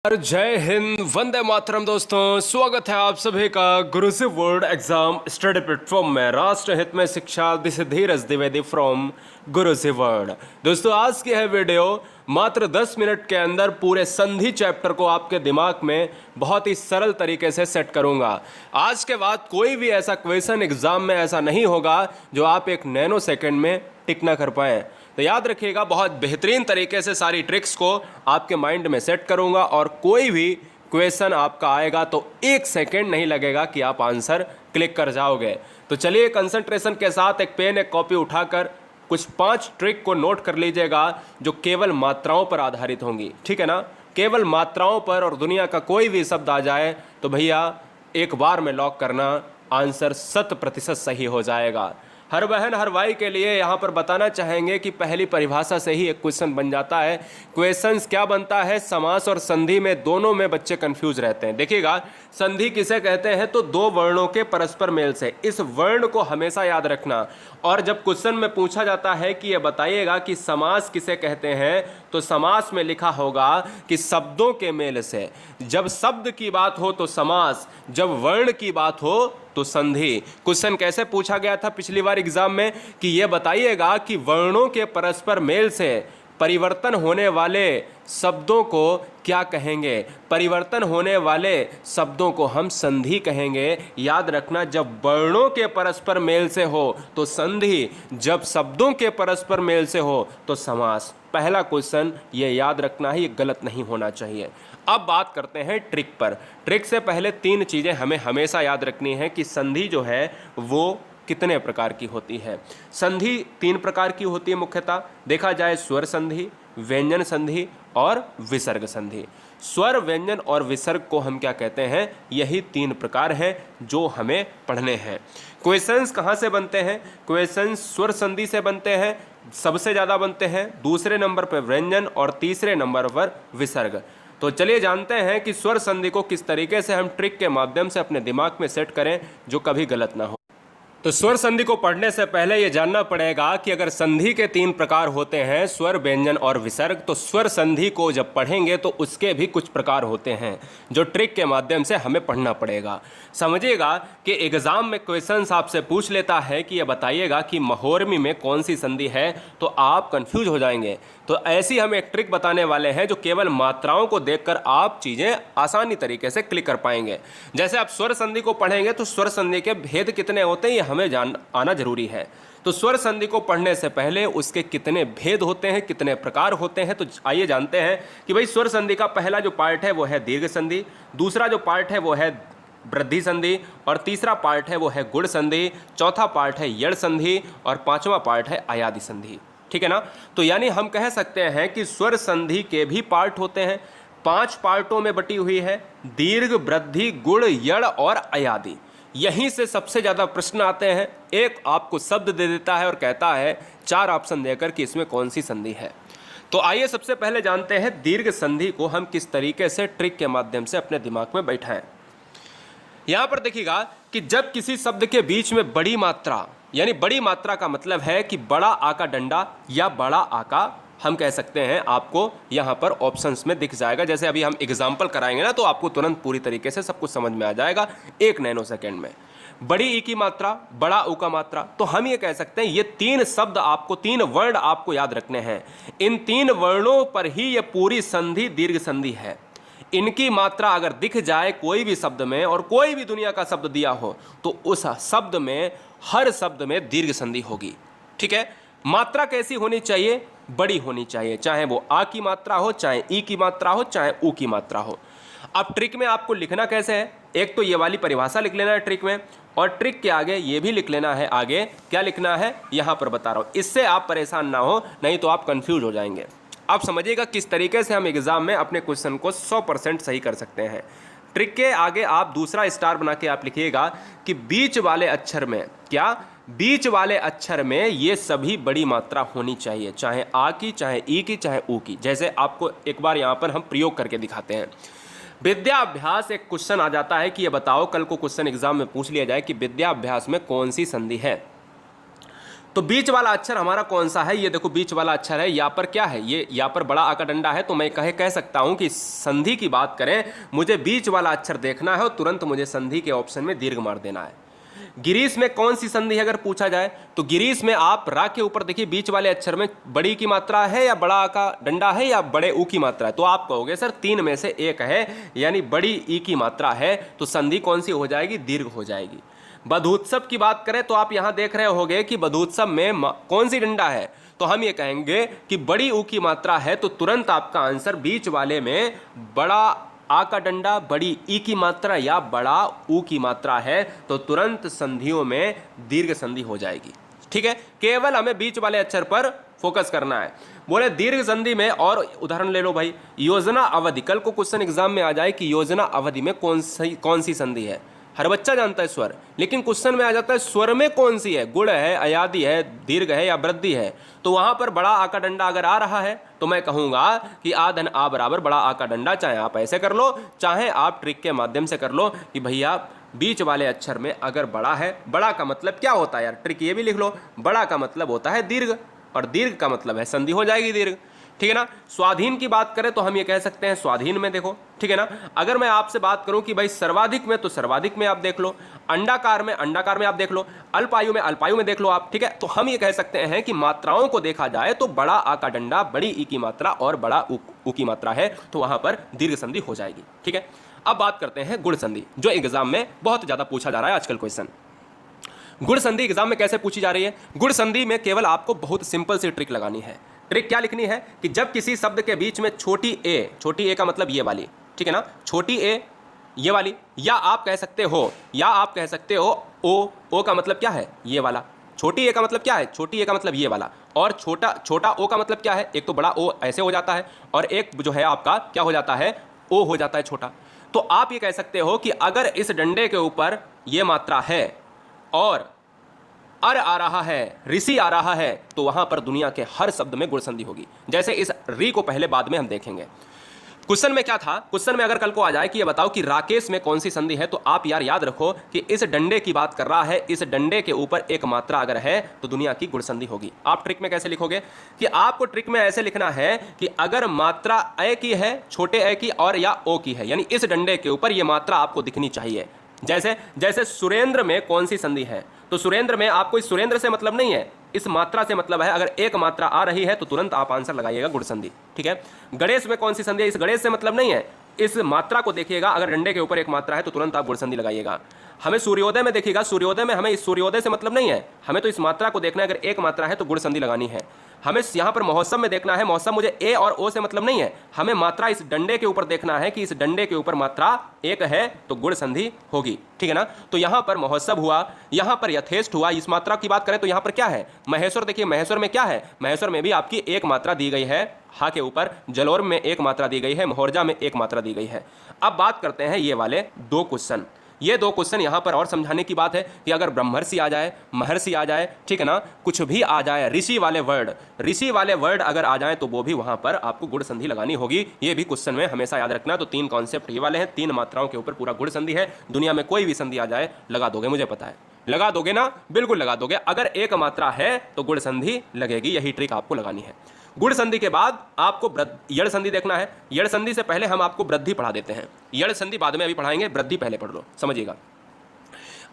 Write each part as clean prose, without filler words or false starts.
जय हिंद, वंदे मातरम। दोस्तों, स्वागत है आप सभी का गुरुजी वर्ल्ड एग्जाम स्टडी प्लेटफॉर्म में। राष्ट्र हित में शिक्षा, this Dheeraj Dwivedi from Guruji world. दोस्तों, आज की है वीडियो मात्र 10 मिनट के अंदर पूरे संधि चैप्टर को आपके दिमाग में बहुत ही सरल तरीके से सेट करूंगा। आज के बाद कोई भी ऐसा क्वेश्चन एग्जाम में ऐसा नहीं होगा जो आप एक नैनो सेकेंड में टिक ना कर पाएं। तो याद रखिएगा, बहुत बेहतरीन तरीके से सारी ट्रिक्स को आपके माइंड में सेट करूंगा और कोई भी क्वेश्चन आपका आएगा तो 1 सेकेंड नहीं लगेगा कि आप आंसर क्लिक कर जाओगे। तो चलिए, कंसंट्रेशन के साथ एक पेन एक कॉपी उठाकर कुछ 5 ट्रिक को नोट कर लीजिएगा जो केवल मात्राओं पर आधारित होंगी। ठीक है ना? केवल मात्राओं पर, और दुनिया का कोई भी शब्द आ जाए तो भैया एक बार में लॉक करना, आंसर 100% सही हो जाएगा। हर बहन हर भाई के लिए यहाँ पर बताना चाहेंगे कि पहली परिभाषा से ही एक क्वेश्चन बन जाता है। क्वेश्चंस क्या बनता है? समास और संधि में, दोनों में बच्चे कंफ्यूज रहते हैं। देखिएगा, संधि किसे कहते हैं? तो 2 वर्णों के परस्पर मेल से। इस वर्ण को हमेशा याद रखना। और जब क्वेश्चन में पूछा जाता है कि ये बताइएगा कि समास किसे कहते हैं, तो समास में लिखा होगा कि शब्दों के मेल से। जब शब्द की बात हो तो समास, जब वर्ण की बात हो तो संधि। क्वेश्चन कैसे पूछा गया था पिछली बार एग्जाम में कि यह बताइएगा कि वर्णों के परस्पर मेल से परिवर्तन होने वाले शब्दों को क्या कहेंगे? परिवर्तन होने वाले शब्दों को हम संधि कहेंगे। याद रखना, जब वर्णों के परस्पर मेल से हो तो संधि, जब शब्दों के परस्पर मेल से हो तो समास। पहला क्वेश्चन ये याद रखना है, ये गलत नहीं होना चाहिए। अब बात करते हैं ट्रिक पर। ट्रिक से पहले 3 चीज़ें हमें हमेशा याद रखनी है कि संधि जो है वो कितने प्रकार की होती है। संधि 3 प्रकार की होती है मुख्यतः। देखा जाए स्वर संधि, व्यंजन संधि और विसर्ग संधि। स्वर, व्यंजन और विसर्ग को हम क्या कहते हैं? यही 3 प्रकार हैं जो हमें पढ़ने हैं। क्वेश्चंस कहाँ से बनते हैं? क्वेश्चंस स्वर संधि से बनते हैं, सबसे ज़्यादा बनते हैं। दूसरे नंबर पर व्यंजन और तीसरे नंबर पर विसर्ग। तो चलिए जानते हैं कि स्वर संधि को किस तरीके से हम ट्रिक के माध्यम से अपने दिमाग में सेट करें जो कभी गलत ना हो। तो स्वर संधि को पढ़ने से पहले यह जानना पड़ेगा कि अगर संधि के 3 प्रकार होते हैं, स्वर, व्यंजन और विसर्ग, तो स्वर संधि को जब पढ़ेंगे तो उसके भी कुछ प्रकार होते हैं जो ट्रिक के माध्यम से हमें पढ़ना पड़ेगा। समझिएगा कि एग्जाम में क्वेश्चंस आपसे पूछ लेता है कि यह बताइएगा कि महोर्मी में कौन सी संधि है, तो आप कंफ्यूज हो जाएंगे। तो ऐसी हम एक ट्रिक बताने वाले हैं जो केवल मात्राओं को देखकर आप चीज़ें आसानी तरीके से क्लिक कर पाएंगे। जैसे आप स्वर संधि को पढ़ेंगे तो स्वर संधि के भेद कितने होते हैं ये हमें जान आना जरूरी है। तो स्वर संधि को पढ़ने से पहले उसके कितने भेद होते हैं, कितने प्रकार होते हैं, तो आइए जानते हैं कि भाई स्वर संधि का पहला जो पार्ट है वो है दीर्घ संधि, दूसरा जो पार्ट है वो है वृद्धि संधि, और तीसरा पार्ट है वो है गुण संधि, चौथा पार्ट है यड़ संधि, और 5वां पार्ट है अयादि संधि। ठीक है ना? तो यानी हम कह सकते हैं कि स्वर संधि के भी पार्ट होते हैं। 5 पार्टों में बटी हुई है, दीर्घ, वृद्धि, गुण, यड़ और अयादि। यहीं से सबसे ज़्यादा प्रश्न आते हैं। एक आपको शब्द दे देता है और कहता है 4 ऑप्शन देकर कि इसमें कौन सी संधि है। तो आइए सबसे पहले जानते हैं दीर्घ संधि को हम किस तरीके से ट्रिक के माध्यम से अपने दिमाग में बैठाएं। यहां पर देखिएगा कि जब किसी शब्द के बीच में बड़ी मात्रा, यानी बड़ी मात्रा का मतलब है कि बड़ा आ का डंडा या बड़ा आ का, हम कह सकते हैं, आपको यहां पर ऑप्शंस में दिख जाएगा। जैसे अभी हम एग्जांपल कराएंगे ना तो आपको तुरंत पूरी तरीके से सब कुछ समझ में आ जाएगा 1 नैनो सेकेंड में। बड़ी ई की मात्रा, बड़ा उ का मात्रा, तो हम ये कह सकते हैं ये 3 शब्द आपको, 3 वर्ण आपको याद रखने हैं। इन 3 वर्णों पर ही ये पूरी संधि दीर्घ संधि है। इनकी मात्रा अगर दिख जाए कोई भी शब्द में, और कोई भी दुनिया का शब्द दिया हो, तो उस शब्द में, हर शब्द में दीर्घ संधि होगी। ठीक है? मात्रा कैसी होनी चाहिए? बड़ी होनी चाहिए, चाहे वो आ की मात्रा हो, चाहे ई की मात्रा हो, चाहे ऊ की मात्रा हो। अब ट्रिक में आपको लिखना कैसे है? एक तो ये वाली परिभाषा लिख लेना है ट्रिक में, और ट्रिक के आगे ये भी लिख लेना है। आगे क्या लिखना है यहां पर बता रहा हूं, इससे आप परेशान ना हो, नहीं तो आप कंफ्यूज हो जाएंगे। आप समझिएगा किस तरीके से हम एग्जाम में अपने क्वेश्चन को 100% सही कर सकते हैं। ट्रिक के आगे आप दूसरा स्टार बना के आप लिखिएगा कि बीच वाले अक्षर में, क्या बीच वाले अक्षर में ये सभी बड़ी मात्रा होनी चाहिए, चाहे आ की, चाहे ई की, चाहे ऊ की। जैसे आपको एक बार यहाँ पर हम प्रयोग करके दिखाते हैं। विद्याभ्यास एक क्वेश्चन आ जाता है कि ये बताओ, कल को क्वेश्चन एग्जाम में पूछ लिया जाए कि विद्याभ्यास में कौन सी संधि है, तो बीच वाला अक्षर हमारा कौन सा है? ये देखो बीच वाला अक्षर है, यहाँ पर क्या है? ये यहाँ पर बड़ा आ का डंडा है, तो मैं कह सकता हूँ कि संधि की बात करें, मुझे बीच वाला अक्षर देखना है और तुरंत मुझे संधि के ऑप्शन में दीर्घ मार देना है। गिरीश में कौन सी संधि है अगर पूछा जाए, तो गिरीश में आप रा के ऊपर देखिए बीच वाले अक्षर में बड़ी की मात्रा है या बड़ा आ का डंडा है या बड़े ऊ की मात्रा है, तो आप कहोगे सर तीन में से एक है, यानी बड़ी ई की मात्रा है, तो संधि कौन सी हो जाएगी? दीर्घ हो जाएगी। बधूत्सव की बात करें तो आप यहां देख रहे होंगे कि बधूत्सव में कौन सी डंडा है, तो हम ये कहेंगे कि बड़ी ऊ की मात्रा है, तो तुरंत आपका आंसर बीच वाले में बड़ा आ का डंडा, बड़ी ई की मात्रा या बड़ा ऊ की मात्रा है, तो तुरंत संधियों में दीर्घ संधि हो जाएगी। ठीक है, केवल हमें बीच वाले अक्षर पर फोकस करना है। बोले दीर्घ संधि में और उदाहरण ले लो भाई, योजना अवधि। कल को क्वेश्चन एग्जाम में आ जाए कि योजना अवधि में कौन सी संधि है। हर बच्चा जानता है स्वर, लेकिन क्वेश्चन में आ जाता है स्वर में कौन सी है, गुण है, अयादि है, दीर्घ है या वृद्धि है। तो वहां पर बड़ा आ का डंडा अगर आ रहा है तो मैं कहूंगा कि आ धन आ बराबर बड़ा आ का डंडा, चाहे आप ऐसे कर लो चाहे आप ट्रिक के माध्यम से कर लो कि भैया बीच वाले अक्षर में अगर बड़ा है, बड़ा का मतलब क्या होता है यार, ट्रिक ये भी लिख लो, बड़ा का मतलब होता है दीर्घ और दीर्घ का मतलब है संधि हो जाएगी दीर्घ। ठीक है ना। स्वाधीन की बात करें तो हम ये कह सकते हैं स्वाधीन में देखो, ठीक है ना। अगर मैं आपसे बात करूं कि भाई सर्वाधिक में, तो सर्वाधिक में आप देख लो, अंडाकार में आप देख लो, अल्पायु में देख लो आप। ठीक है, तो हम ये कह सकते हैं कि मात्राओं को देखा जाए तो बड़ा आ का डंडा, बड़ी ई की मात्रा और बड़ा ऊ की मात्रा है, तो वहां पर दीर्घ संधि हो जाएगी। ठीक है, अब बात करते हैं गुण संधि, जो एग्जाम में बहुत ज्यादा पूछा जा रहा है आजकल क्वेश्चन। गुण संधि एग्जाम में कैसे पूछी जा रही है? गुण संधि में केवल आपको बहुत सिंपल सी ट्रिक लगानी है। ट्रिक क्या लिखनी है कि जब किसी शब्द के बीच में छोटी ए का मतलब ये वाली, ठीक है ना, छोटी ए ये वाली, या आप कह सकते हो ओ का मतलब क्या है? ये वाला। छोटी ए का मतलब क्या है? छोटी ए का मतलब ये वाला। और छोटा ओ का मतलब क्या है? एक तो बड़ा ओ ऐसे हो जाता है और एक जो है आपका क्या हो जाता है? ओ हो जाता है छोटा। तो आप ये कह सकते हो कि अगर इस डंडे के ऊपर ये मात्रा है और अर आ रहा है, ऋषि आ रहा है, तो वहां पर दुनिया के हर शब्द में गुण संधि होगी। जैसे इस री को पहले बाद में हम देखेंगे। क्वेश्चन में क्या था? क्वेश्चन में अगर कल को आ जाए कि ये बताओ कि राकेश में कौन सी संधि है, तो आप यार याद रखो कि इस डंडे की बात कर रहा है, इस डंडे के ऊपर एक मात्रा अगर है तो दुनिया की गुण संधि होगी। आप ट्रिक में कैसे लिखोगे कि आपको ट्रिक में ऐसे लिखना है कि अगर मात्रा ए की है, छोटे ए की और या ओ की है, यानी इस डंडे के ऊपर ये मात्रा आपको दिखनी चाहिए। जैसे सुरेंद्र में कौन सी संधि है, तो सुरेंद्र में आपको इस सुरेंद्र से मतलब नहीं है, इस मात्रा से मतलब है। अगर एक मात्रा आ रही है तो तुरंत आप आंसर लगाइएगा गुण संधि। ठीक है, गणेश में कौन सी संधि है? इस गणेश से मतलब नहीं है, इस मात्रा को देखिएगा, अगर डंडे के ऊपर एक मात्रा है तो तुरंत आप गुण संधि लगाइएगा। हमें सूर्योदय में देखिएगा, सूर्योदय में हमें इस सूर्योदय से मतलब नहीं है, हमें तो इस मात्रा को देखना है, अगर एक मात्रा है तो गुण संधि लगानी है। हमें यहाँ पर महोत्सव में देखना है, महोत्सव मुझे ए और ओ से मतलब नहीं है, हमें मात्रा इस डंडे के ऊपर देखना है कि इस डंडे के ऊपर मात्रा एक है तो गुण संधि होगी। ठीक है ना। तो यहाँ पर महोत्सव हुआ, यहाँ पर यथेष्ट हुआ। इस मात्रा की बात करें तो यहाँ पर क्या है? महेश्वर। देखिए महेश्वर में क्या है? महेश्वर में भी आपकी एक मात्रा दी गई है, हा के ऊपर। जलोर में एक मात्रा दी गई है, मोहर्जा में एक मात्रा दी गई है। अब बात करते हैं ये वाले दो क्वेश्चन। ये दो क्वेश्चन यहाँ पर और समझाने की बात है कि अगर ब्रह्मर्षि आ जाए, महर्षि आ जाए, ठीक है ना, कुछ भी आ जाए, ऋषि वाले वर्ड अगर आ जाए तो वो भी वहाँ पर आपको गुण संधि लगानी होगी। ये भी क्वेश्चन में हमेशा याद रखना। तो तीन कॉन्सेप्ट ये वाले हैं, तीन मात्राओं के ऊपर पूरा गुण संधि है। दुनिया में कोई भी संधि आ जाए लगा दोगे, मुझे पता है लगा दोगे ना, बिल्कुल लगा दोगे। अगर एक मात्रा है तो गुण संधि लगेगी, यही ट्रिक आपको लगानी है। गुण संधि के बाद आपको यड़ संधि देखना है। यड़ संधि से पहले हम आपको वृद्धि पढ़ा देते हैं, यड़ संधि बाद में अभी पढ़ाएंगे, वृद्धि पहले पढ़ लो, समझिएगा।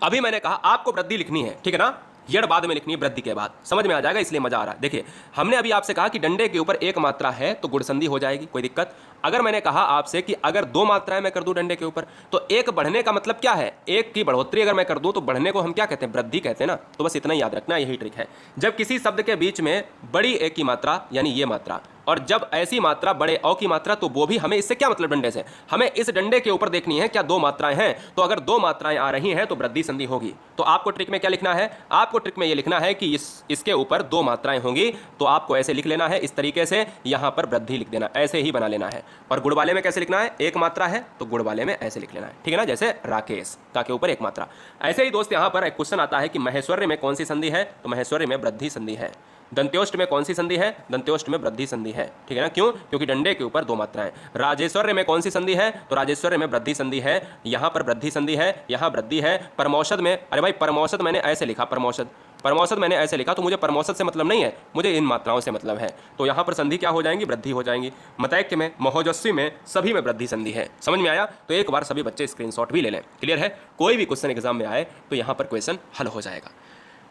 अभी मैंने कहा आपको वृद्धि लिखनी है, ठीक है ना, यड़ बाद में लिखनी है, वृद्धि के बाद। समझ में आ जाएगा, इसलिए मजा आ रहा है। देखिए हमने अभी आपसे कहा कि डंडे के ऊपर एक मात्रा है तो गुण संधि हो जाएगी, कोई दिक्कत। अगर मैंने कहा आपसे कि अगर दो मात्राएं मैं कर दूं डंडे के ऊपर, तो एक बढ़ने का मतलब क्या है? एक की बढ़ोतरी अगर मैं कर दूं तो बढ़ने को हम क्या कहते हैं? वृद्धि कहते हैं ना। तो बस इतना ही याद रखना, यही ट्रिक है। जब किसी शब्द के बीच में बड़ी ए की मात्रा यानी ये मात्रा, और जब ऐसी मात्रा बड़े औ की मात्रा, तो वो भी हमें इससे क्या मतलब? डंडे से हमें इस डंडे के ऊपर देखनी है क्या दो मात्राएं हैं। तो अगर दो मात्राएं आ रही हैं तो वृद्धि संधि होगी। तो आपको ट्रिक में क्या लिखना है? आपको ट्रिक में ये लिखना है कि इसके ऊपर दो मात्राएं होंगी, तो आपको ऐसे लिख लेना है, इस तरीके से यहां पर वृद्धि लिख देना, ऐसे ही बना लेना है। और गुण वाले में कैसे लिखना है? एक मात्रा है तो गुण वाले में ऐसे लिख लेना है, ठीक है ना, जैसे राकेश का के ऊपर एक मात्रा। ऐसे ही दोस्त यहां पर एक क्वेश्चन आता है कि महेश्वर्य में कौन सी संधि है? तो महेश्वर्य में वृद्धि संधि है। दंत्योष्ट में कौन सी संधि है? दंत्योष्ट में वृद्धि संधि है, ठीक है ना। क्यों? क्योंकि डंडे के ऊपर दो मात्राएं। राजेश्वर्य में कौन सी संधि है? तो राजेश्वर्य में वृद्धि संधि है, यहां पर वृद्धि संधि है, यहां वृद्धि है। परमौषध में, अरे भाई परमौषध मैंने ऐसे लिखा, परमौषध परमौसत मैंने ऐसे लिखा तो मुझे परमौसत से मतलब नहीं है, मुझे इन मात्राओं से मतलब है। तो यहाँ पर संधि क्या हो जाएंगी, वृद्धि हो जाएंगी। मतैक्य में, महोजस्वी में, सभी में वृद्धि संधि है। समझ में आया? तो एक बार सभी बच्चे स्क्रीनशॉट भी ले लें। क्लियर है? कोई भी क्वेश्चन एग्जाम में आए तो यहाँ पर क्वेश्चन हल हो जाएगा।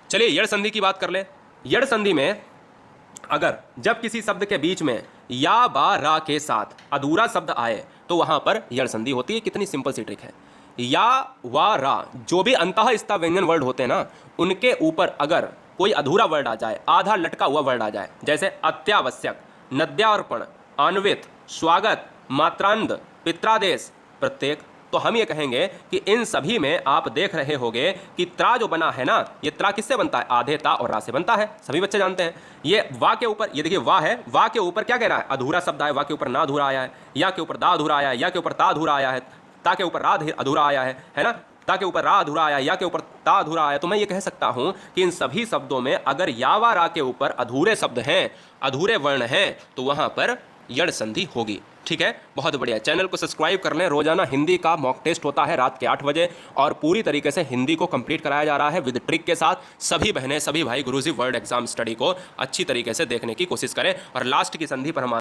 चलिए यड़ संधि की बात कर ले। यड़ संधि में अगर जब किसी शब्द के बीच में या बा रा के साथ अधूरा शब्द आए तो वहां पर यड़ संधि होती है। कितनी सिंपल सी ट्रिक है। या वा रा जो भी अंतः स्था व्यंजन वर्ड होते हैं ना, उनके ऊपर अगर कोई अधूरा वर्ड आ जाए, आधा लटका हुआ वर्ड आ जाए, जैसे अत्यावश्यक, नद्यार्पण, अन्वित, स्वागत, मात्रांध, पित्रादेश, प्रत्येक, तो हम ये कहेंगे कि इन सभी में आप देख रहे होंगे कि त्रा जो बना है ना, ये त्रा किससे बनता है, आधे ता और रा से बनता है। सभी बच्चे जानते हैं। ये वा के ऊपर, ये देखिए वा है, वा के ऊपर क्या कह रहा है, अधूरा शब्द आया, वा के ऊपर ना अधूरा आया है, या के ऊपर दा अधूरा आया है, या के ऊपर ता अधूरा आया है, ता के ऊपर रा अधूरा आया है ना, ता के ऊपर रा अधूरा आया, या के ऊपर ता अधूरा आया। तो मैं ये कह सकता हूं कि इन सभी शब्दों में अगर या वा रा के ऊपर अधूरे शब्द हैं, अधूरे वर्ण हैं, तो वहां पर यड़ संधि होगी। ठीक है, बहुत बढ़िया। चैनल को सब्सक्राइब कर लें। रोजाना हिंदी का मॉक टेस्ट होता है रात के 8 बजे और पूरी तरीके से हिंदी को कंप्लीट कराया जा रहा है विद ट्रिक के साथ। सभी बहनें, सभी भाई गुरुजी वर्ड एग्जाम स्टडी को अच्छी तरीके से देखने की कोशिश करें और लास्ट की संधि पर हम